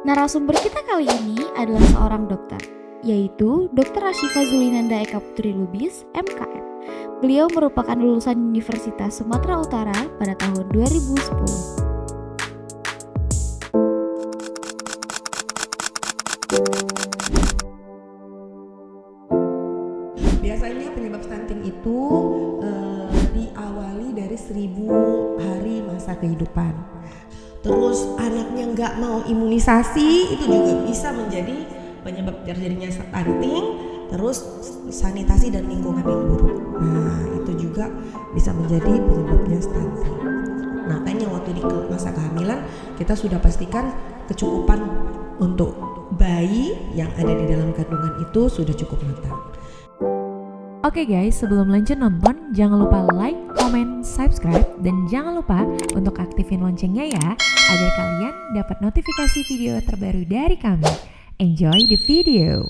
Narasumber kita kali ini adalah seorang dokter, yaitu Dr. Ashifa Zulinanda Eka Putri Lubis, MKM. Beliau merupakan lulusan Universitas Sumatera Utara pada tahun 2010. Biasanya penyebab stunting itu diawali dari 1000 hari masa kehidupan. Terus anaknya nggak mau imunisasi, itu juga bisa menjadi penyebab terjadinya stunting. Terus sanitasi dan lingkungan yang buruk, nah itu juga bisa menjadi penyebabnya stunting. Makanya waktu di masa kehamilan kita sudah pastikan kecukupan untuk bayi yang ada di dalam kandungan itu sudah cukup matang. Oke guys, sebelum lanjut nonton, jangan lupa like, comment, subscribe, dan jangan lupa untuk aktifin loncengnya ya, agar kalian dapat notifikasi video terbaru dari kami. Enjoy the video!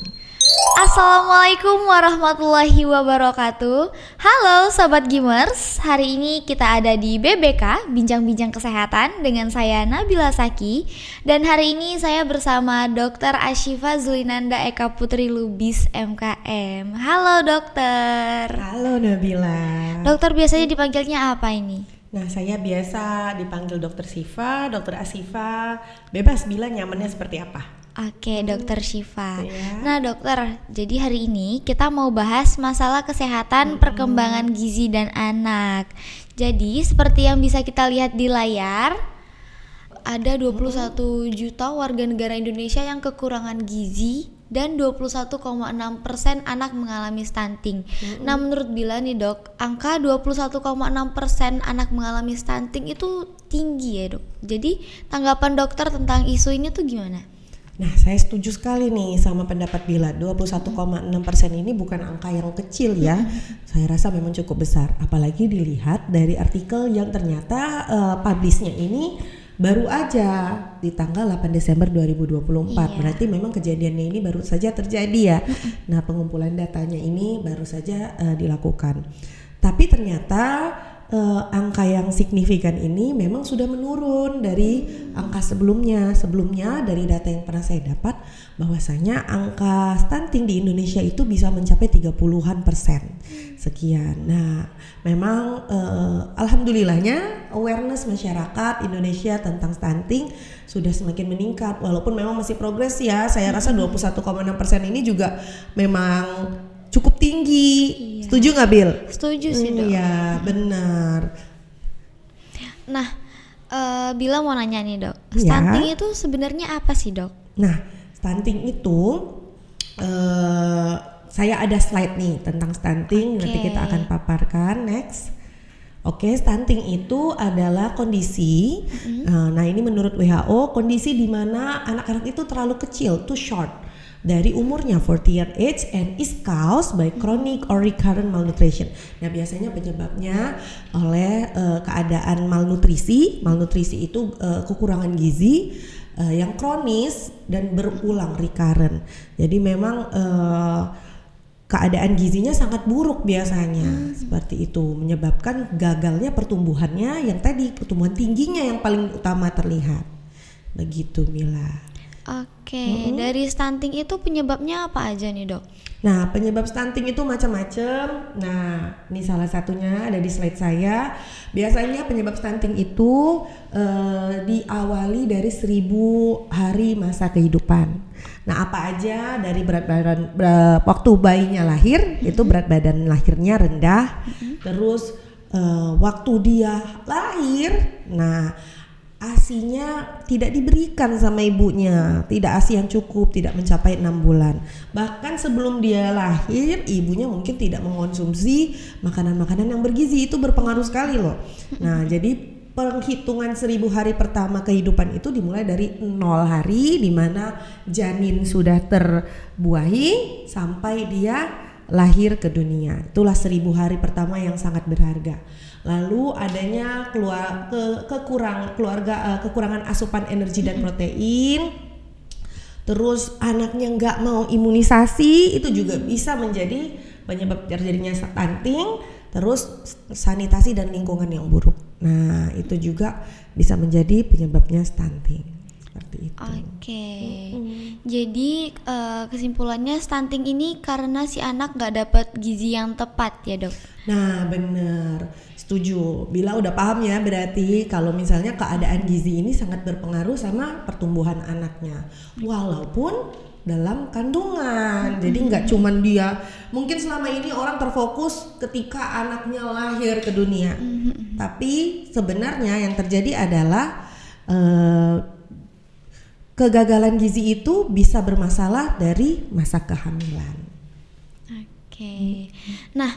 Assalamualaikum warahmatullahi wabarakatuh. Halo Sobat Gimers, hari ini kita ada di BBK, Bincang-Bincang Kesehatan dengan saya Nabila Saki. Dan hari ini saya bersama Dr. Ashifa Zulinanda Eka Putri Lubis, MKM. Halo dokter. Halo Nabila. Dokter biasanya dipanggilnya apa ini? Nah, saya biasa dipanggil Dokter Siva, Dokter Ashifa, bebas bila nyamannya seperti apa. Oke, Dokter Syifa. Ya. Nah, dokter, jadi hari ini kita mau bahas masalah kesehatan perkembangan gizi dan anak. Jadi, seperti yang bisa kita lihat di layar, ada 21 juta warga negara Indonesia yang kekurangan gizi dan 21,6% anak mengalami stunting. Nah, menurut Bila nih, Dok, angka 21,6% anak mengalami stunting itu tinggi ya, Dok. Jadi, tanggapan dokter tentang isu ini tuh gimana? Nah, saya setuju sekali nih sama pendapat Bila. 21,6% ini bukan angka yang kecil ya. Saya rasa memang cukup besar. Apalagi dilihat dari artikel yang ternyata publishnya ini baru aja di tanggal 8 Desember 2024. Iya. Berarti memang kejadiannya ini baru saja terjadi ya. Nah, pengumpulan datanya ini baru saja dilakukan. Tapi ternyata angka yang signifikan ini memang sudah menurun dari angka sebelumnya. Sebelumnya dari data yang pernah saya dapat bahwasanya angka stunting di Indonesia itu bisa mencapai 30-an% sekian. Nah, memang alhamdulillahnya awareness masyarakat Indonesia tentang stunting sudah semakin meningkat walaupun memang masih progres ya. Saya rasa 21,6% ini juga memang cukup tinggi. Iya. Setuju nggak, Bil? Setuju sih, Dok. Iya, benar. Nah, Bila mau nanya nih, Dok. Ya. Stunting itu sebenarnya apa sih, Dok? Nah, stunting itu saya ada slide nih tentang stunting. Nanti kita akan paparkan next. Oke, stunting itu adalah kondisi. Nah, ini menurut WHO kondisi di mana anak-anak itu terlalu kecil, too short dari umurnya 40 year age and is caused by chronic or recurrent malnutrition. Nah, biasanya penyebabnya oleh keadaan malnutrisi. Malnutrisi itu kekurangan gizi yang kronis dan berulang recurrent. Jadi memang keadaan gizinya sangat buruk biasanya. Seperti itu menyebabkan gagalnya pertumbuhannya yang tadi pertumbuhan tingginya yang paling utama terlihat. Begitu, Mila. Oke, dari stunting itu penyebabnya apa aja nih, Dok? Nah, penyebab stunting itu macam-macam. Nah, ini salah satunya ada di slide saya. Biasanya penyebab stunting itu diawali dari 1000 hari masa kehidupan. Nah, apa aja dari berat badan waktu bayinya lahir itu berat badan lahirnya rendah. Terus waktu dia lahir, nah ASInya tidak diberikan sama ibunya, tidak ASI yang cukup, tidak mencapai 6 bulan. Bahkan sebelum dia lahir, ibunya mungkin tidak mengonsumsi makanan-makanan yang bergizi, itu berpengaruh sekali loh. Nah, jadi penghitungan 1000 hari pertama kehidupan itu dimulai dari 0 hari di mana janin sudah terbuahi sampai dia lahir ke dunia. Itulah 1000 hari pertama yang sangat berharga. Lalu adanya kekurangan asupan energi dan protein. Terus anaknya nggak mau imunisasi, itu juga bisa menjadi penyebab terjadinya stunting. Terus sanitasi dan lingkungan yang buruk. Nah, itu juga bisa menjadi penyebabnya stunting. Seperti seperti itu. Oke. Jadi kesimpulannya stunting ini karena si anak nggak dapat gizi yang tepat ya dok? Nah bener, setuju. Bila udah paham ya, berarti kalau misalnya keadaan gizi ini sangat berpengaruh sama pertumbuhan anaknya, walaupun dalam kandungan. Jadi nggak cuman dia, mungkin selama ini orang terfokus ketika anaknya lahir ke dunia, tapi sebenarnya yang terjadi adalah kegagalan gizi itu bisa bermasalah dari masa kehamilan. Oke. Nah,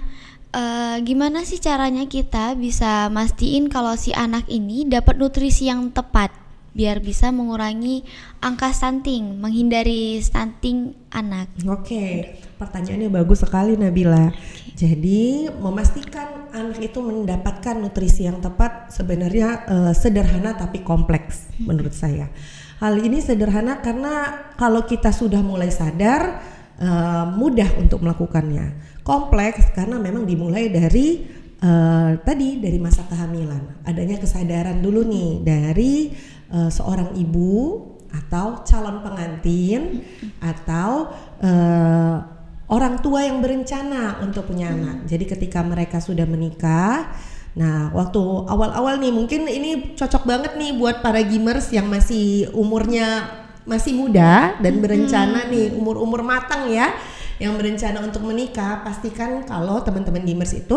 gimana sih caranya kita bisa mastiin kalau si anak ini dapat nutrisi yang tepat biar bisa mengurangi angka stunting, menghindari stunting anak? Oke, pertanyaannya bagus sekali Nabila. Jadi memastikan anak itu mendapatkan nutrisi yang tepat sebenarnya sederhana tapi kompleks menurut saya. Hal ini sederhana karena kalau kita sudah mulai sadar mudah untuk melakukannya. Kompleks karena memang dimulai dari dari masa kehamilan. Adanya kesadaran dulu nih dari seorang ibu atau calon pengantin atau orang tua yang berencana untuk punya anak. Jadi ketika mereka sudah menikah, nah waktu awal-awal nih mungkin ini cocok banget nih buat para gimers yang masih umurnya masih muda dan berencana nih umur-umur matang ya, yang berencana untuk menikah. Pastikan kalau teman-teman gimers itu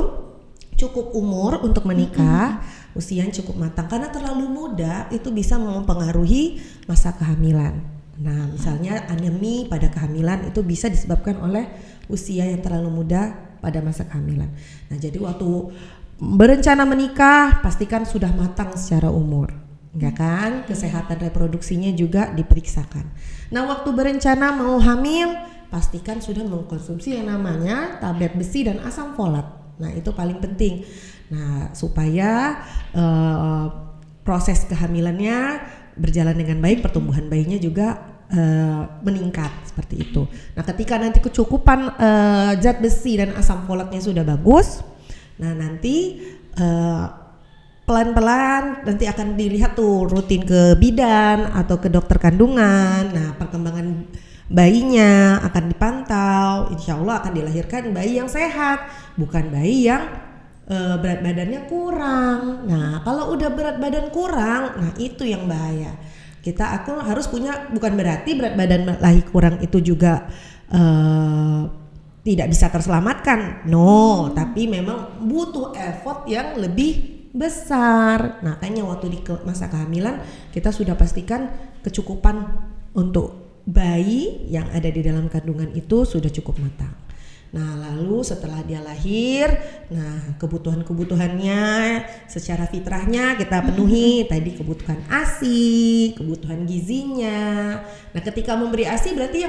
cukup umur untuk menikah, usia yang cukup matang, karena terlalu muda itu bisa mempengaruhi masa kehamilan. Nah misalnya anemi pada kehamilan itu bisa disebabkan oleh usia yang terlalu muda pada masa kehamilan. Nah jadi waktu berencana menikah pastikan sudah matang secara umur, ya kan? Kesehatan reproduksinya juga diperiksakan. Nah waktu berencana mau hamil pastikan sudah mengkonsumsi yang namanya tablet besi dan asam folat. Nah itu paling penting. Nah supaya proses kehamilannya berjalan dengan baik, pertumbuhan bayinya juga meningkat seperti itu. Nah ketika nanti kecukupan zat besi dan asam folatnya sudah bagus, nah nanti pelan-pelan nanti akan dilihat tuh rutin ke bidan atau ke dokter kandungan. Nah perkembangan bayinya akan dipantau, insya Allah akan dilahirkan bayi yang sehat, bukan bayi yang berat badannya kurang. Nah kalau udah berat badan kurang, nah itu yang bahaya. Aku harus punya, bukan berarti berat badan lahir kurang itu juga tidak bisa terselamatkan, no, tapi memang butuh effort yang lebih besar. Nah kayaknya waktu di masa kehamilan kita sudah pastikan kecukupan untuk bayi yang ada di dalam kandungan itu sudah cukup matang. Nah lalu setelah dia lahir, nah kebutuhan-kebutuhannya secara fitrahnya kita penuhi. Tadi kebutuhan ASI, kebutuhan gizinya. Nah ketika memberi ASI berarti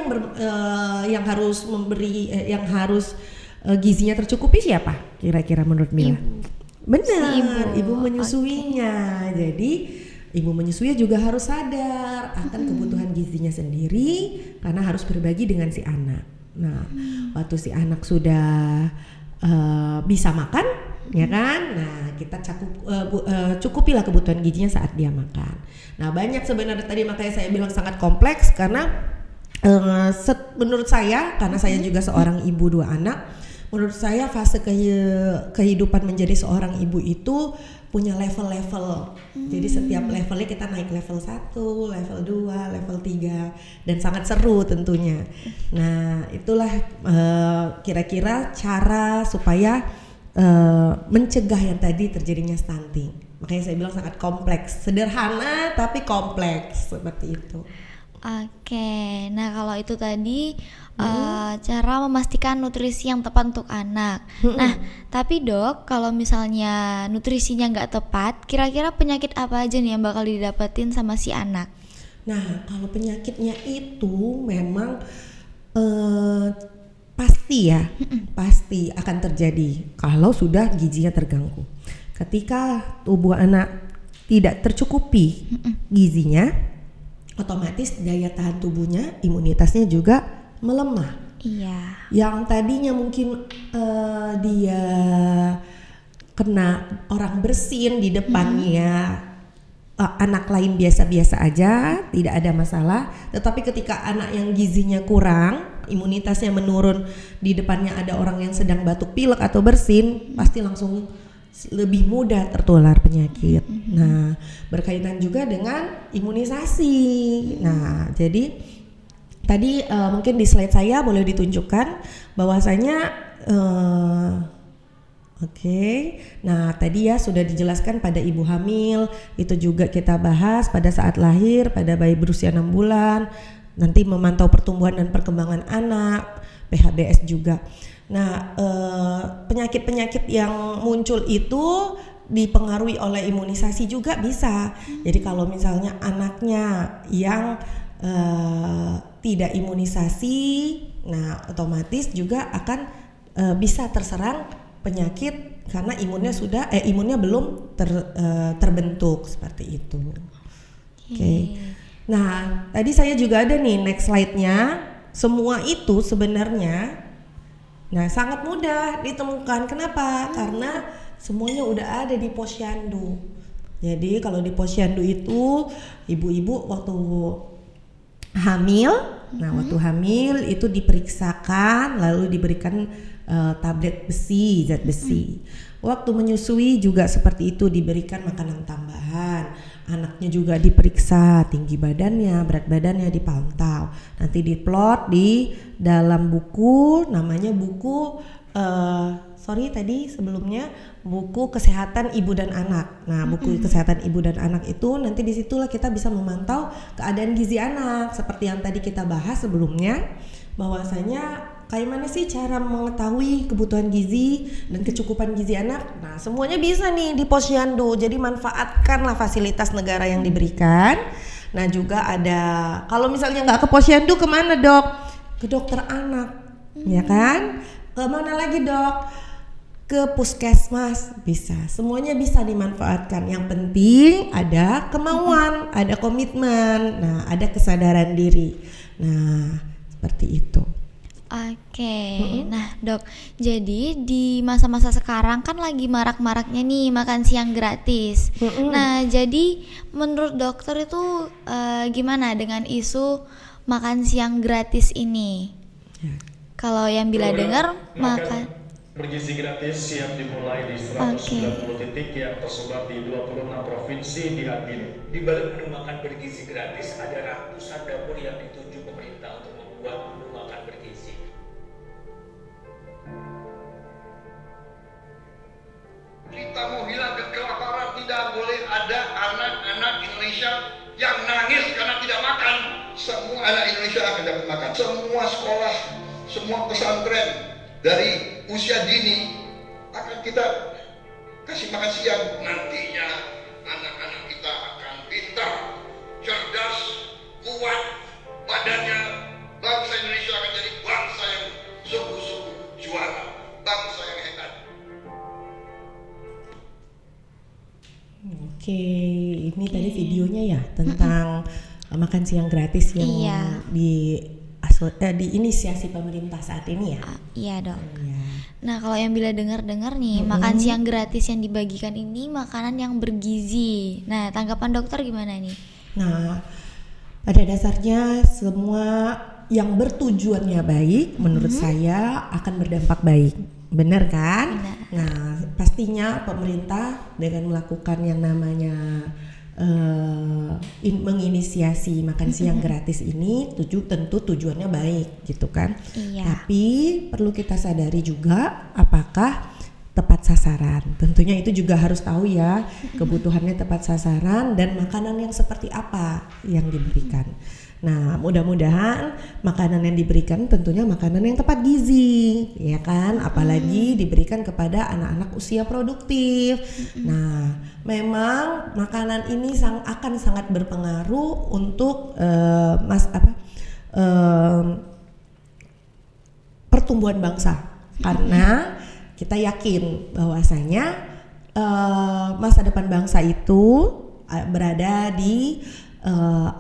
yang harus memberi gizinya tercukupi siapa kira-kira menurut Mila? Benar, si ibu menyusuinya. Jadi ibu menyusui juga harus sadar akan kebutuhan gizinya sendiri karena harus berbagi dengan si anak. Nah, waktu si anak sudah bisa makan, ya kan? Nah, kita cukupilah kebutuhan gizinya saat dia makan. Nah, banyak sebenarnya tadi makanya saya bilang sangat kompleks karena menurut saya, karena saya juga seorang ibu 2 anak, menurut saya fase kehidupan menjadi seorang ibu itu punya level-level. Jadi setiap levelnya kita naik level 1, level 2, level 3 dan sangat seru tentunya. Nah, itulah kira-kira cara supaya mencegah yang tadi terjadinya stunting. Makanya saya bilang sangat kompleks, sederhana tapi kompleks seperti itu. Oke, nah kalau itu tadi cara memastikan nutrisi yang tepat untuk anak. Nah, tapi dok, kalau misalnya nutrisinya nggak tepat, kira-kira penyakit apa aja nih yang bakal didapetin sama si anak? Nah, kalau penyakitnya itu memang pasti ya, pasti akan terjadi kalau sudah gizinya terganggu. Ketika tubuh anak tidak tercukupi gizinya, otomatis daya tahan tubuhnya, imunitasnya juga melemah. Iya. Yang tadinya mungkin dia kena orang bersin di depannya, anak lain biasa-biasa aja, tidak ada masalah. Tetapi ketika anak yang gizinya kurang, imunitasnya menurun, di depannya ada orang yang sedang batuk pilek atau bersin, pasti langsung lebih mudah tertular penyakit. Nah, berkaitan juga dengan imunisasi. Nah, jadi tadi mungkin di slide saya boleh ditunjukkan bahwasanya Oke, nah tadi ya sudah dijelaskan pada ibu hamil, itu juga kita bahas pada saat lahir, pada bayi berusia 6 bulan, nanti memantau pertumbuhan dan perkembangan anak, PHBS juga. Nah, penyakit-penyakit yang muncul itu dipengaruhi oleh imunisasi juga bisa. Jadi kalau misalnya anaknya yang tidak imunisasi, nah otomatis juga akan bisa terserang penyakit karena imunnya belum terbentuk seperti itu. Oke. Nah, tadi saya juga ada nih next slide-nya. Semua itu sebenarnya sangat mudah ditemukan. Kenapa? Karena semuanya udah ada di Posyandu. Jadi kalau di Posyandu itu ibu-ibu waktu hamil, waktu hamil itu diperiksakan lalu diberikan tablet besi, zat besi. Waktu menyusui juga seperti itu, diberikan makanan tambahan. Anaknya juga diperiksa tinggi badannya, berat badannya dipantau. Nanti diplot di dalam buku, namanya buku buku kesehatan ibu dan anak. Nah, buku kesehatan ibu dan anak itu nanti disitulah kita bisa memantau keadaan gizi anak. Seperti yang tadi kita bahas sebelumnya, bahwasanya kayak mana sih cara mengetahui kebutuhan gizi dan kecukupan gizi anak? Nah, semuanya bisa nih di Posyandu. Jadi manfaatkanlah fasilitas negara yang diberikan. Nah, juga ada, kalau misalnya nggak ke Posyandu kemana dok? Ke dokter anak, ya kan? Kemana lagi dok? Ke puskesmas bisa. Semuanya bisa dimanfaatkan. Yang penting ada kemauan, ada komitmen, nah ada kesadaran diri. Nah, seperti itu. Oke, nah dok, jadi di masa-masa sekarang kan lagi marak-maraknya nih makan siang gratis. Nah, jadi menurut dokter itu gimana dengan isu makan siang gratis ini? Ya. Kalau yang bila dengar makan bergizi gratis siap dimulai di 190 titik yang tersebar di 26 provinsi di Albino. Di balik menu makan bergizi gratis ada ratusan dapur yang ditunjuk pemerintah untuk membuat menu makan bergizi. Kita mau hilangkan kelaparan, tidak boleh ada anak-anak Indonesia yang nangis karena tidak makan. Semua anak Indonesia akan dapat makan. Semua sekolah, semua pesantren dari usia dini akan kita kasih makan siang. Nantinya anak-anak kita akan pintar, cerdas, kuat badannya. Bangsa Indonesia akan jadi bangsa yang sungguh-sungguh juara, bangsa yang hebat. Oke, ini tadi videonya ya tentang makan siang gratis yang diinisiasi pemerintah saat ini ya. Iya dok. Nah kalau yang bila dengar nih makan siang gratis yang dibagikan ini makanan yang bergizi. Nah tanggapan dokter gimana nih? Nah pada dasarnya semua yang bertujuannya baik menurut saya akan berdampak baik. Benar kan? Benar. Nah, pastinya pemerintah dengan melakukan yang namanya menginisiasi makan siang gratis ini tentu tujuannya baik gitu kan. Iya. Tapi perlu kita sadari juga apakah tepat sasaran. Tentunya itu juga harus tahu ya kebutuhannya tepat sasaran dan makanan yang seperti apa yang diberikan. Nah, mudah-mudahan makanan yang diberikan tentunya makanan yang tepat gizi, ya kan? Apalagi diberikan kepada anak-anak usia produktif. Nah, memang makanan ini akan sangat berpengaruh untuk pertumbuhan bangsa. Karena kita yakin bahwasanya masa depan bangsa itu berada di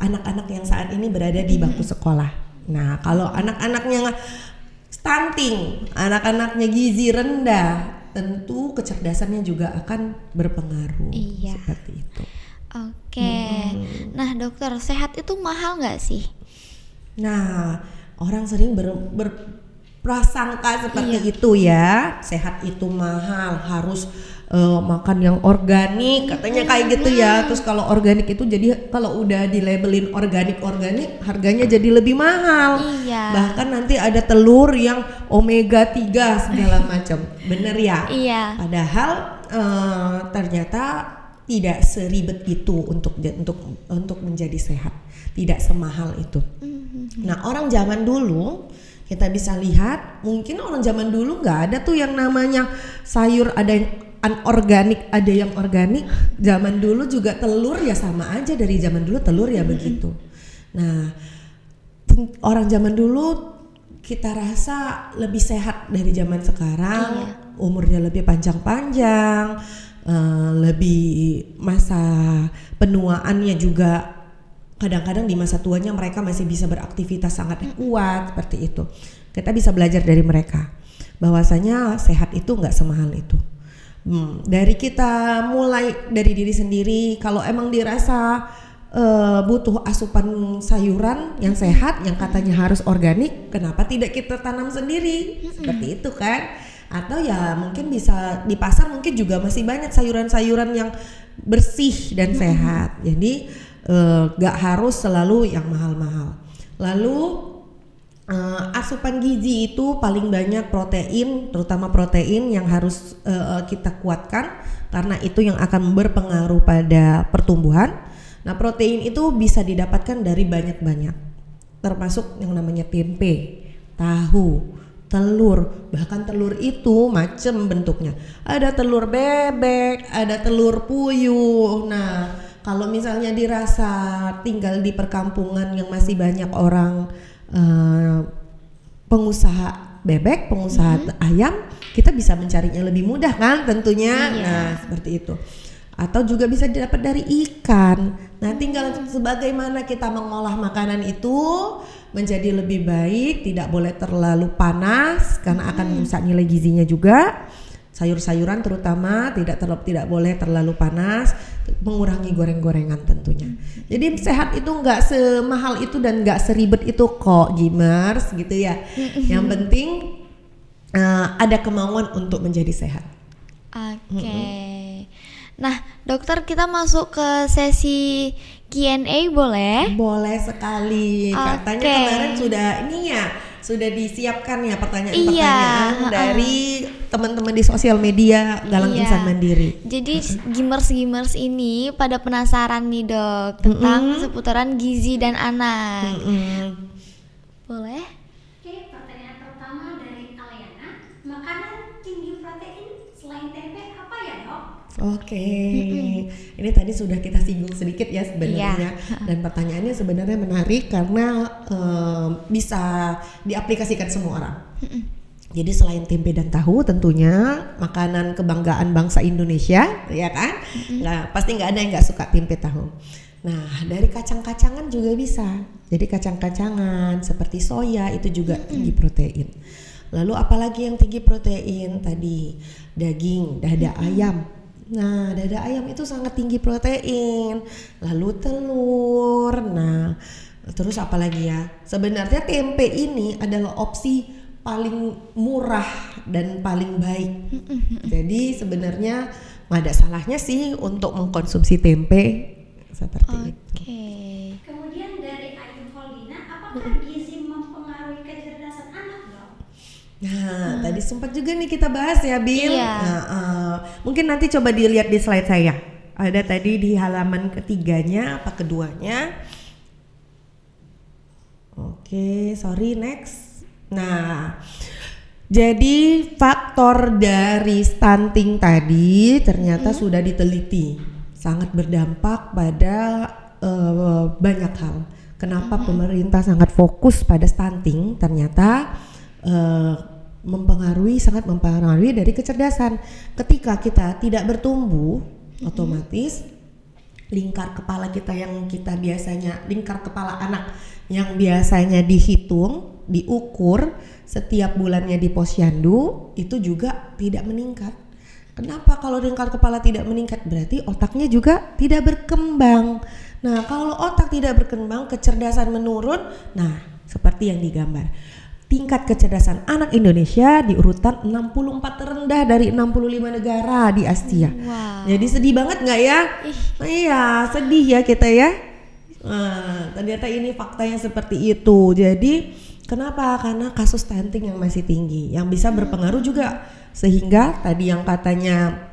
anak-anak yang saat ini berada di bangku sekolah. Nah, kalau anak-anaknya stunting, anak-anaknya gizi rendah, tentu kecerdasannya juga akan berpengaruh. Iya. Seperti itu. Oke. Nah dokter, sehat itu mahal nggak sih? Nah, orang sering berprasangka seperti itu ya, sehat itu mahal, harus makan yang organik, katanya kayak gitu ya. Terus kalau organik itu jadi kalau udah dilabelin organik harganya jadi lebih mahal. Iya. Bahkan nanti ada telur yang omega 3 segala macam. Bener ya? Iya. Padahal ternyata tidak seribet itu untuk menjadi sehat, tidak semahal itu. Nah, orang zaman dulu kita bisa lihat, mungkin orang zaman dulu nggak ada tuh yang namanya sayur, ada yang anorganik, ada yang organik. Zaman dulu juga telur ya sama aja, dari zaman dulu telur ya begitu. Nah, orang zaman dulu kita rasa lebih sehat dari zaman sekarang, umurnya lebih panjang-panjang. Lebih masa penuaannya juga kadang-kadang di masa tuanya mereka masih bisa beraktivitas sangat kuat seperti itu. Kita bisa belajar dari mereka bahwasanya sehat itu nggak semahal itu. Dari kita mulai dari diri sendiri, kalau emang dirasa butuh asupan sayuran yang sehat yang katanya harus organik, kenapa tidak kita tanam sendiri seperti itu kan? Atau ya mungkin bisa di pasar mungkin juga masih banyak sayuran-sayuran yang bersih dan sehat. Jadi gak harus selalu yang mahal-mahal. Lalu asupan gizi itu paling banyak protein, terutama protein yang harus kita kuatkan karena itu yang akan berpengaruh pada pertumbuhan. Nah, protein itu bisa didapatkan dari banyak-banyak, termasuk yang namanya tempe, tahu, telur. Bahkan telur itu macam bentuknya, ada telur bebek, ada telur puyuh. Nah, kalau misalnya dirasa tinggal di perkampungan yang masih banyak orang pengusaha bebek, pengusaha ayam, kita bisa mencarinya lebih mudah kan tentunya. Nah, seperti itu. Atau juga bisa didapat dari ikan. Nah, tinggal sebagaimana kita mengolah makanan itu menjadi lebih baik, tidak boleh terlalu panas karena akan merusak nilai gizinya juga. Sayur-sayuran terutama tidak boleh terlalu panas, mengurangi goreng-gorengan tentunya. Jadi sehat itu nggak semahal itu dan nggak seribet itu kok, Gimers gitu ya. Yang penting ada kemauan untuk menjadi sehat. Oke. Nah, dokter, kita masuk ke sesi Q&A boleh? Boleh sekali. Katanya kemarin sudah disiapkan ya pertanyaan-pertanyaan dari teman-teman di sosial media Galang Insan Mandiri. Jadi Gimers ini pada penasaran nih dok tentang seputaran gizi dan anak. Boleh? Oke, pertanyaan pertama dari Aliana. Makanan tinggi protein selain tempe apa ya dok? Oke, ini tadi sudah kita singgung sedikit ya sebenarnya, dan pertanyaannya sebenarnya menarik karena bisa diaplikasikan semua orang. Jadi selain tempe dan tahu tentunya makanan kebanggaan bangsa Indonesia, ya kan? Pasti nggak ada yang nggak suka tempe tahu. Nah, dari kacang-kacangan juga bisa. Jadi kacang-kacangan seperti soya itu juga tinggi protein. Lalu apalagi yang tinggi protein tadi? Daging, dada ayam. Nah, dada ayam itu sangat tinggi protein. Lalu telur. Nah, terus apa lagi ya? Sebenarnya tempe ini adalah opsi paling murah dan paling baik. Jadi sebenarnya nggak ada salahnya sih untuk mengkonsumsi tempe seperti itu. Kemudian dari Ayu Holdina, apakah gizi mempengaruhi kecerdasan anak dok? Nah, tadi sempat juga nih kita bahas ya, Bil. Mungkin nanti coba dilihat di slide saya. Ada tadi di halaman ketiganya apa keduanya. Oke, sorry, next. Nah, jadi faktor dari stunting tadi ternyata sudah diteliti, sangat berdampak pada banyak hal. Kenapa pemerintah sangat fokus pada stunting? Ternyata sangat mempengaruhi dari kecerdasan. Ketika kita tidak bertumbuh, otomatis lingkar kepala kita lingkar kepala anak yang biasanya dihitung, diukur setiap bulannya di posyandu itu juga tidak meningkat. Kenapa kalau lingkar kepala tidak meningkat? Berarti otaknya juga tidak berkembang. Nah, kalau otak tidak berkembang, kecerdasan menurun. Nah, seperti yang digambar. Tingkat kecerdasan anak Indonesia di urutan 64 terendah dari 65 negara di Asia. Wow. Jadi sedih banget nggak ya? Iya, sedih ya kita ya. Nah, ternyata ini faktanya seperti itu. Jadi kenapa? Karena kasus stunting yang masih tinggi, yang bisa berpengaruh juga, sehingga tadi yang katanya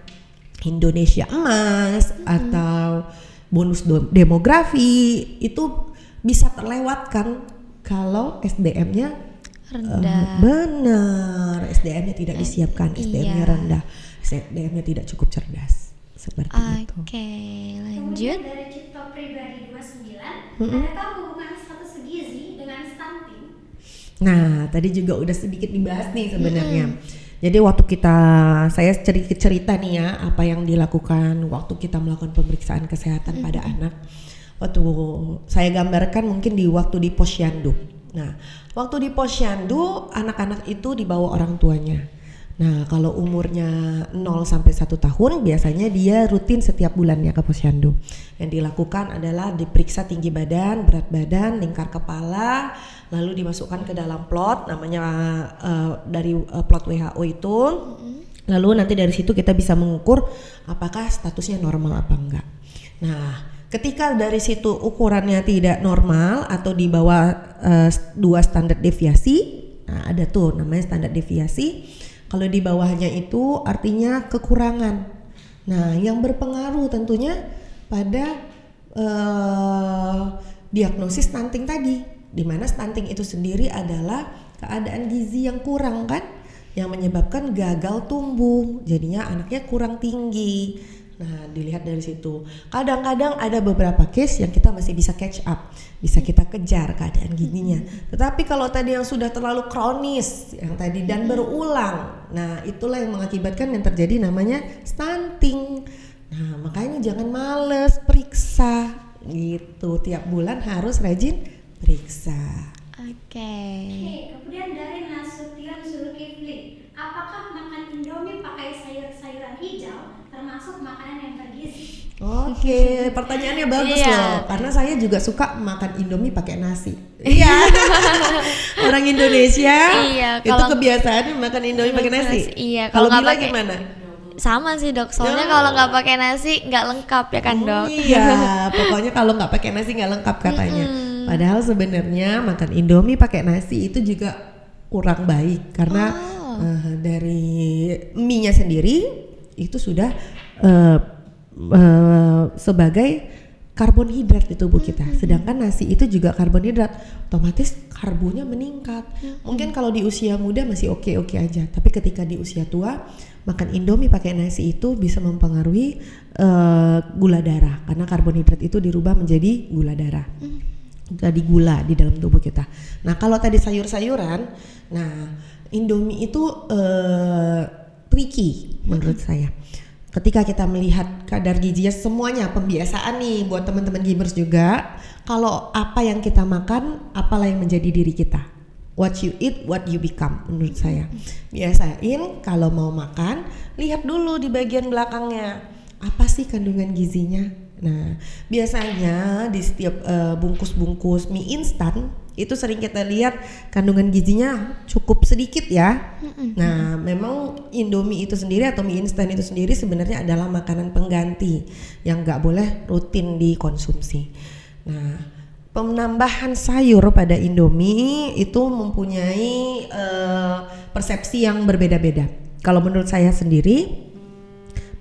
Indonesia emas atau bonus demografi itu bisa terlewatkan kalau SDM-nya Rendah. benar, SDM-nya tidak disiapkan, SDM-nya Iya. rendah, SDM-nya tidak cukup cerdas, seperti itu. Oke, lanjut. Kemudian dari Cipta Pribadi 29, adakah hubungan status gizi dengan stunting? Nah, tadi juga udah sedikit dibahas nih sebenarnya. Jadi waktu saya cerita nih ya apa yang dilakukan waktu kita melakukan pemeriksaan kesehatan pada anak. Waktu saya gambarkan mungkin di posyandu. Nah, waktu di posyandu anak-anak itu dibawa orang tuanya. Nah, kalau umurnya 0 sampai 1 tahun biasanya dia rutin setiap bulannya ke posyandu. Yang dilakukan adalah diperiksa tinggi badan, berat badan, lingkar kepala, lalu dimasukkan ke dalam plot namanya dari plot WHO itu. Lalu nanti dari situ kita bisa mengukur apakah statusnya normal apa enggak. Nah, ketika dari situ ukurannya tidak normal atau di bawah 2 standar deviasi, nah ada tuh namanya standar deviasi. Kalau di bawahnya itu artinya kekurangan. Nah, yang berpengaruh tentunya pada diagnosis stunting tadi, di mana stunting itu sendiri adalah keadaan gizi yang kurang kan, yang menyebabkan gagal tumbuh, jadinya anaknya kurang tinggi. Nah, dilihat dari situ. Kadang-kadang ada beberapa case yang kita masih bisa catch up, bisa kita kejar keadaan gizinya. Tetapi kalau tadi yang sudah terlalu kronis, yang tadi dan berulang, nah itulah yang mengakibatkan yang terjadi namanya stunting. Nah, makanya jangan males periksa gitu. Tiap bulan harus rajin periksa. Oke. Kemudian dari Nasution Zulkifli, apakah makan Indomie pakai sayur-sayuran hijau termasuk makanan yang bergizi? Oke, pertanyaannya bagus Iya. loh, karena saya juga suka makan Indomie pakai nasi. Iya, orang Indonesia Iya, itu kalau- kebiasaannya makan Indomie pakai nasi. Iya, Kalau nggak Bila pakai- gimana? Sama sih dok, soalnya Ya. kalau nggak pakai nasi nggak lengkap ya kan dok. Iya, pokoknya kalau nggak pakai nasi nggak lengkap katanya. Padahal sebenarnya makan Indomie pakai nasi itu juga kurang baik karena dari mie-nya sendiri itu sudah sebagai karbonhidrat di tubuh kita. Sedangkan nasi itu juga karbonhidrat, otomatis karbonya meningkat. Mungkin kalau di usia muda masih oke-oke aja, tapi ketika di usia tua makan Indomie pakai nasi itu bisa mempengaruhi gula darah karena karbonhidrat itu dirubah menjadi gula darah. Jadi gula di dalam tubuh kita. Nah, kalau tadi sayur-sayuran, nah Indomie itu tricky menurut saya. Ketika kita melihat kadar gizinya semuanya, pembiasaan nih buat teman-teman gamers juga, kalau apa yang kita makan, apalah yang menjadi diri kita. What you eat, what you become menurut saya. Biasain kalau mau makan, lihat dulu di bagian belakangnya. Apa sih kandungan gizinya? Nah, biasanya di setiap bungkus-bungkus mie instan itu sering kita lihat kandungan gizinya cukup sedikit ya. Nah, memang Indomie itu sendiri atau mie instan itu sendiri sebenarnya adalah makanan pengganti yang nggak boleh rutin dikonsumsi. Nah, penambahan sayur pada Indomie itu mempunyai persepsi yang berbeda-beda. Kalau menurut saya sendiri,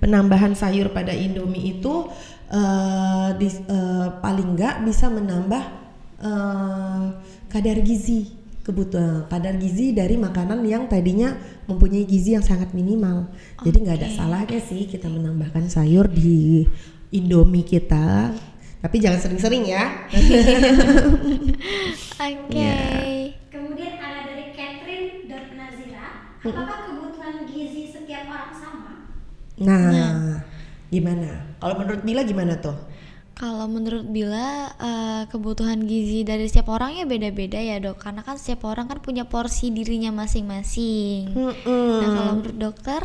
penambahan sayur pada Indomie itu paling nggak bisa menambah kadar gizi, kebutuhan kadar gizi dari makanan yang tadinya mempunyai gizi yang sangat minimal. Jadi nggak ada salahnya sih kita menambahkan sayur di Indomie kita, tapi jangan sering-sering ya. Oke. Kemudian ada dari Catherine dan Nazira, apakah kebutuhan gizi setiap orang sama? Nah, gimana? Kalau menurut Bila gimana tuh? Kalau menurut Bila kebutuhan gizi dari setiap orang ya beda-beda ya dok, karena kan setiap orang kan punya porsi dirinya masing-masing. Nah kalau menurut dokter?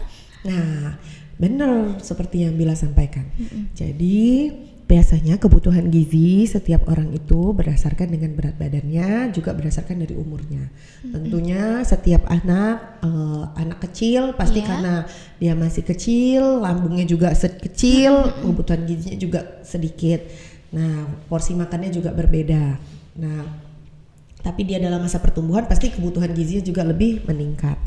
Nah, Benar, seperti yang Bila sampaikan. Jadi biasanya kebutuhan gizi setiap orang itu berdasarkan dengan berat badannya, juga berdasarkan dari umurnya. Tentunya setiap anak kecil pasti karena dia masih kecil, lambungnya juga kecil, kebutuhan gizinya juga sedikit. Nah, porsi makannya juga berbeda. Nah, tapi dia dalam masa pertumbuhan pasti kebutuhan gizinya juga lebih meningkat.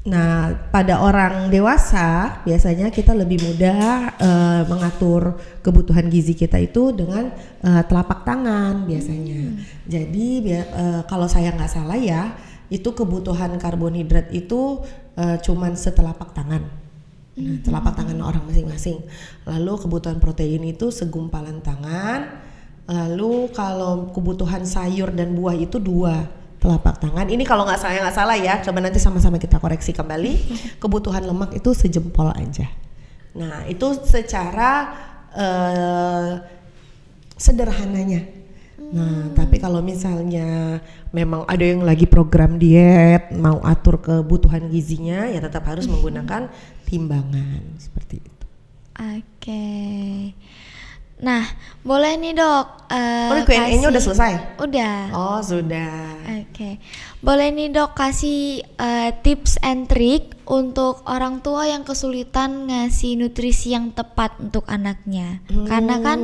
Nah, pada orang dewasa biasanya kita lebih mudah mengatur kebutuhan gizi kita itu dengan telapak tangan biasanya. Jadi kalau saya nggak salah ya, itu kebutuhan karbohidrat itu cuman setelapak tangan. Nah, telapak tangan orang masing-masing. Lalu kebutuhan protein itu segumpalan tangan. Lalu kalau kebutuhan sayur dan buah itu 2 telapak tangan. Ini kalau nggak salah ya, coba nanti sama-sama kita koreksi kembali. Kebutuhan lemak itu sejempol aja. Nah, itu secara sederhananya. Nah, tapi kalau misalnya memang ada yang lagi program diet, mau atur kebutuhan gizinya, ya tetap harus menggunakan timbangan seperti itu. Oke. Nah, boleh nih dok. Q&A-nya udah selesai? Udah. Oh, sudah. Oke. Boleh nih dok kasih tips and trick untuk orang tua yang kesulitan ngasih nutrisi yang tepat untuk anaknya. Karena kan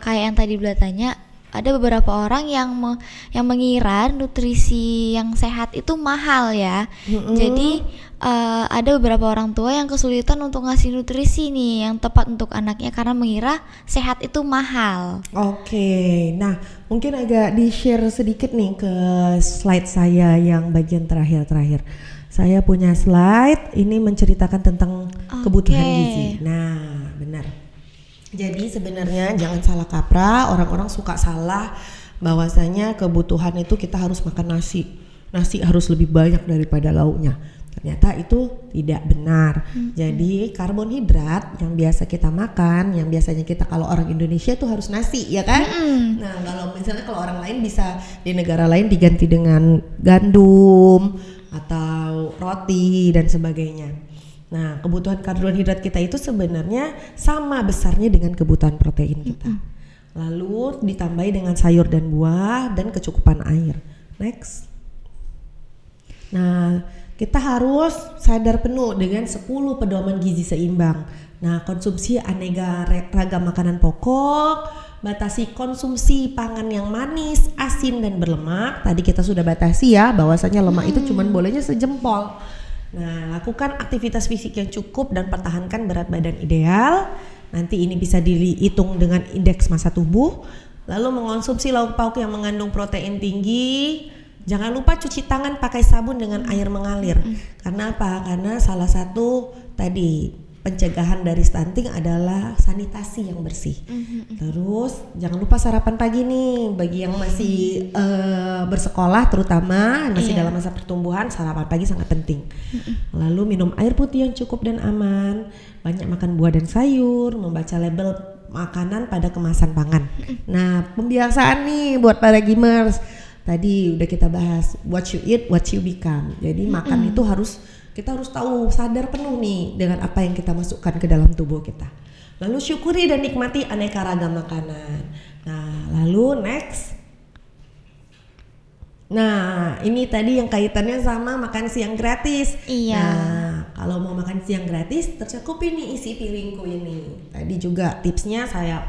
kayak yang tadi Bila tanya, ada beberapa orang yang mengira nutrisi yang sehat itu mahal ya. Jadi ada beberapa orang tua yang kesulitan untuk ngasih nutrisi nih yang tepat untuk anaknya karena mengira sehat itu mahal. Oke, nah mungkin agak di-share sedikit nih ke slide saya yang bagian terakhir. Saya punya slide ini menceritakan tentang kebutuhan gizi. Nah, benar. Jadi sebenarnya jangan salah kaprah, orang-orang suka salah bahwasanya kebutuhan itu kita harus makan nasi. Nasi harus lebih banyak daripada lauknya. Ternyata itu tidak benar. Jadi karbohidrat yang biasa kita makan, yang biasanya kita kalau orang Indonesia tuh harus nasi, ya kan? Nah, kalau misalnya kalau orang lain bisa di negara lain diganti dengan gandum atau roti dan sebagainya. Nah, kebutuhan karbohidrat kita itu sebenarnya sama besarnya dengan kebutuhan protein kita. Lalu ditambahi dengan sayur dan buah dan kecukupan air. Next. Nah, kita harus sadar penuh dengan 10 pedoman gizi seimbang. Nah, konsumsi aneka ragam makanan pokok, batasi konsumsi pangan yang manis, asin dan berlemak. Tadi kita sudah batasi ya, bahwasanya lemak itu cuman bolehnya sejempol. Nah, lakukan aktivitas fisik yang cukup dan pertahankan berat badan ideal. Nanti ini bisa dihitung dengan indeks massa tubuh. Lalu mengonsumsi lauk pauk yang mengandung protein tinggi. Jangan lupa cuci tangan pakai sabun dengan air mengalir. Karena apa? Karena salah satu tadi pencegahan dari stunting adalah sanitasi yang bersih. Terus jangan lupa sarapan pagi nih bagi yang masih bersekolah, terutama masih dalam masa pertumbuhan, sarapan pagi sangat penting. Lalu minum air putih yang cukup dan aman, banyak makan buah dan sayur, membaca label makanan pada kemasan pangan. Nah, pembiasaan nih buat para gamers. Tadi udah kita bahas, what you eat, what you become. Jadi makan itu kita harus tahu, sadar penuh nih dengan apa yang kita masukkan ke dalam tubuh kita. Lalu syukuri dan nikmati aneka ragam makanan. Nah, lalu next. Nah, ini tadi yang kaitannya sama makan siang gratis. Iya. Nah, kalau mau makan siang gratis, tercukupi nih isi piringku ini. Tadi juga tipsnya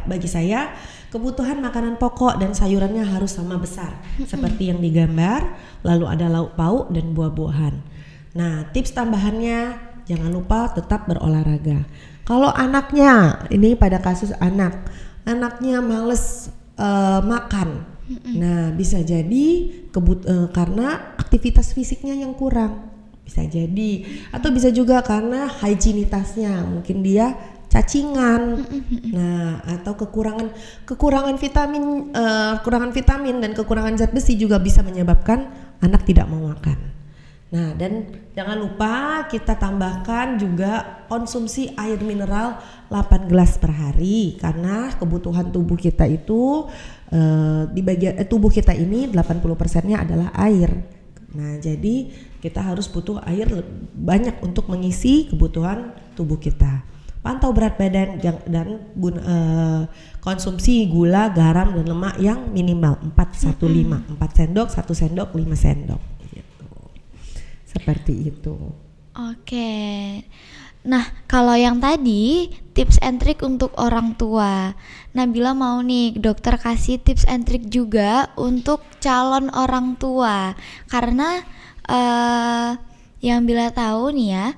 bagi saya, kebutuhan makanan pokok dan sayurannya harus sama besar, seperti yang digambar. Lalu ada lauk pauk dan buah-buahan. Nah, tips tambahannya, jangan lupa tetap berolahraga. Kalau anaknya, ini pada kasus anaknya males makan. Nah, bisa jadi karena aktivitas fisiknya yang kurang, bisa jadi, atau bisa juga karena higienitasnya, mungkin dia cacingan, nah atau kekurangan vitamin dan kekurangan zat besi juga bisa menyebabkan anak tidak mau makan. Nah, dan jangan lupa kita tambahkan juga konsumsi air mineral 8 gelas per hari, karena kebutuhan tubuh kita itu di bagian tubuh kita ini 80%-nya adalah air. Nah, jadi kita harus butuh air banyak untuk mengisi kebutuhan tubuh kita. Pantau berat badan dan konsumsi gula, garam, dan lemak yang minimal 4 sendok, 1 sendok, 5 sendok gitu. Seperti itu. Oke. Nah, kalau yang tadi tips and trick untuk orang tua, Nabila mau nih dokter kasih tips and trick juga untuk calon orang tua, karena yang Bila tahu nih ya,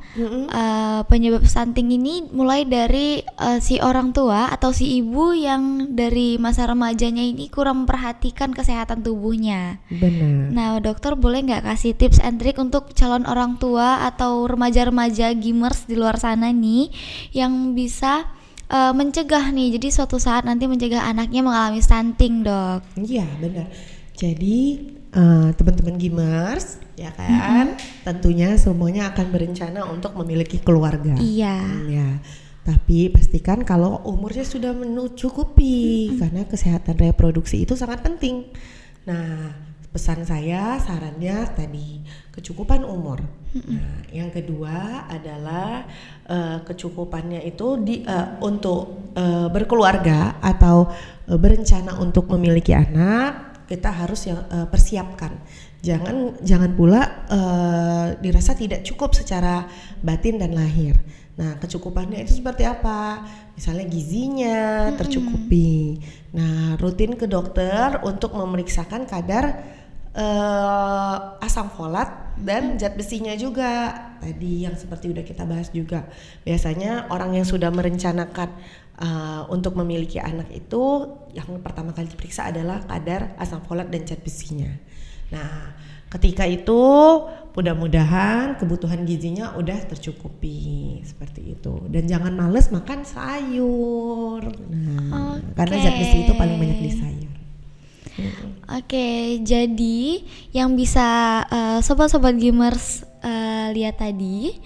penyebab stunting ini mulai dari si orang tua atau si ibu yang dari masa remajanya ini kurang memperhatikan kesehatan tubuhnya. Benar. Nah, dokter boleh nggak kasih tips and trick untuk calon orang tua atau remaja-remaja Gimers di luar sana nih yang bisa mencegah nih, jadi suatu saat nanti mencegah anaknya mengalami stunting, Dok? Iya, benar. Jadi teman-teman Gimers ya kan, tentunya semuanya akan berencana untuk memiliki keluarga. Iya. Ya. Tapi pastikan kalau umurnya sudah mencukupi, karena kesehatan reproduksi itu sangat penting. Nah, pesan saya, sarannya tadi kecukupan umur. Nah, yang kedua adalah kecukupannya itu untuk berkeluarga atau berencana untuk memiliki anak, kita harus persiapkan. Jangan pula dirasa tidak cukup secara batin dan lahir. Nah, kecukupannya itu seperti apa? Misalnya gizinya tercukupi. Nah, rutin ke dokter untuk memeriksakan kadar asam folat dan zat besinya juga. Tadi yang seperti udah kita bahas juga. Biasanya orang yang sudah merencanakan untuk memiliki anak itu yang pertama kali diperiksa adalah kadar asam folat dan zat besinya. Nah, ketika itu mudah-mudahan kebutuhan gizinya udah tercukupi seperti itu. Dan jangan males makan sayur. Nah, karena zat besi itu paling banyak di sayur. Oke, jadi yang bisa sobat-sobat Gimers lihat tadi.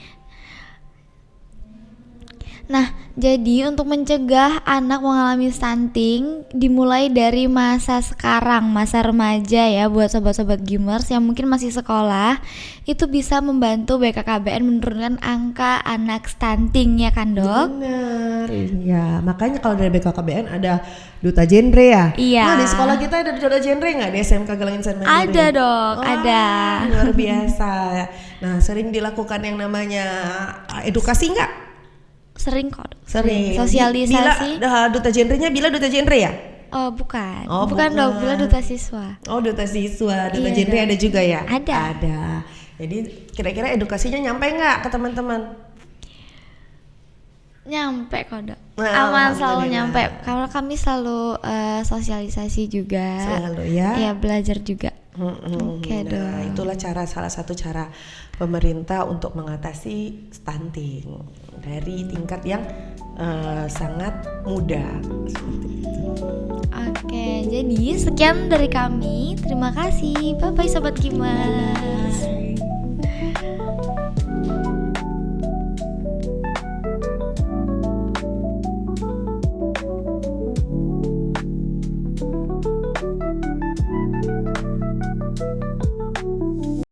Nah, jadi untuk mencegah anak mengalami stunting dimulai dari masa sekarang, masa remaja ya, buat sobat-sobat Gimers yang mungkin masih sekolah, itu bisa membantu BKKBN menurunkan angka anak stunting ya kan, Dok? Benar, iya. Makanya kalau dari BKKBN ada duta genre ya? Iya. Nah, di sekolah kita ada duta genre nggak di SMK Galang Insan Mandiri? Ada, Dok. Ada. Luar biasa. Nah, sering dilakukan yang namanya edukasi nggak? Sering kok. Sering. Sosialisasi. Bila duta genrenya, Bila duta genre ya? Oh, bukan. Oh, bukan, Dok. Bila duta siswa. Oh, duta siswa. Duta Iya, genre Dok. ada juga ya? Ada. Jadi kira-kira edukasinya nyampe nggak ke teman-teman? Nyampe kok, Dok. Nah, Aman, selalu alhamdulillah. nyampe. Karena kami selalu sosialisasi juga. Selalu ya? Iya, belajar juga. Oke, Dok. Nah, itulah salah satu cara pemerintah untuk mengatasi stunting dari tingkat yang sangat muda seperti itu. Oke, jadi sekian dari kami. Terima kasih. Bye bye Sobat Gimers.